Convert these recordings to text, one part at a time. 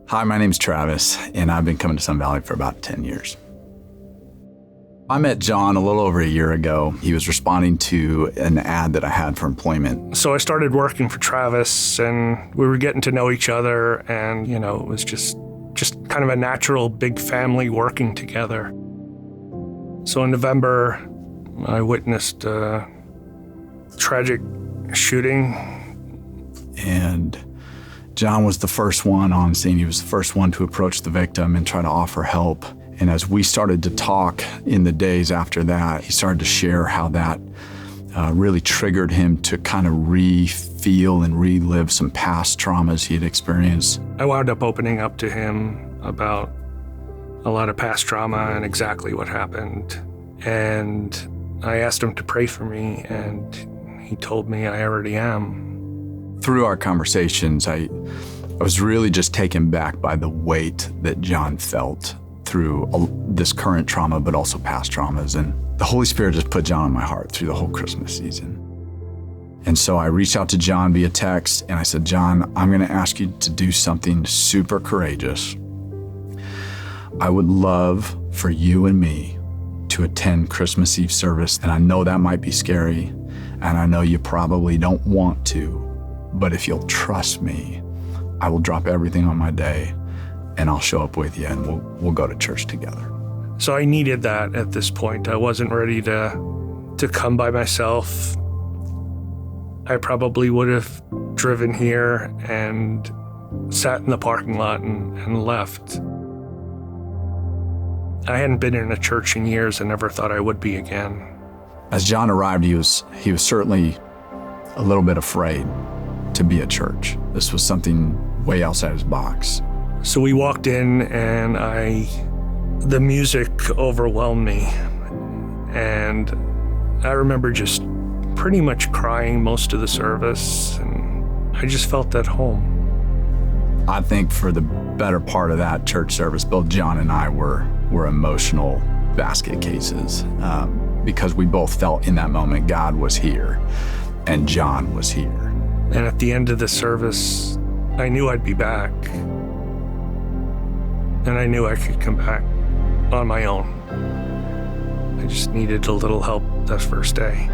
Hi, my name's Travis, and I've been coming to Sun Valley for about 10 years. I met John a little over a year ago. He was responding to an ad that I had for employment. So I started working for Travis, and we were getting to know each other, and, it was just kind of a natural big family working together. So in November, I witnessed a tragic shooting. And John was the first one on scene. He was the first one to approach the victim and try to offer help. And as we started to talk in the days after that, he started to share how that really triggered him to kind of re-feel and relive some past traumas he had experienced. I wound up opening up to him about a lot of past trauma and exactly what happened. And I asked him to pray for me, and he told me I already am. Through our conversations, I was really just taken back by the weight that John felt through this current trauma, but also past traumas. And the Holy Spirit just put John on my heart through the whole Christmas season. And so I reached out to John via text, and I said, John, I'm gonna ask you to do something super courageous. I would love for you and me to attend Christmas Eve service. And I know that might be scary, and I know you probably don't want to, but if you'll trust me, I will drop everything on my day and I'll show up with you, and we'll go to church together. So I needed that at this point. I wasn't ready to come by myself. I probably would have driven here and sat in the parking lot and left. I hadn't been in a church in years and never thought I would be again. As John arrived, he was certainly a little bit afraid to be at church. This was something way outside his box. So we walked in, and the music overwhelmed me. And I remember just pretty much crying most of the service, and I just felt at home. I think for the better part of that church service, both John and I were emotional basket cases because we both felt in that moment God was here and John was here. And at the end of the service, I knew I'd be back. And I knew I could come back on my own. I just needed a little help that first day.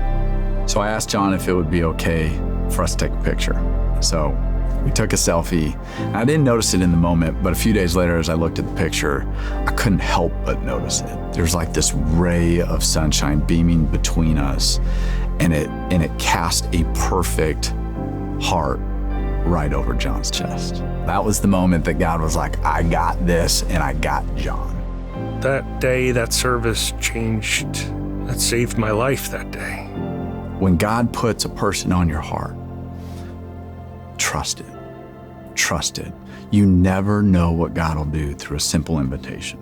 So I asked John if it would be okay for us to take a picture. So we took a selfie. I didn't notice it in the moment, but a few days later, as I looked at the picture, I couldn't help but notice it. There's like this ray of sunshine beaming between us, and it cast a perfect heart right over John's chest. That was the moment that God was like, I got this, and I got John. That day, that service changed. That saved my life that day. When God puts a person on your heart, trust it. Trust it. You never know what God will do through a simple invitation.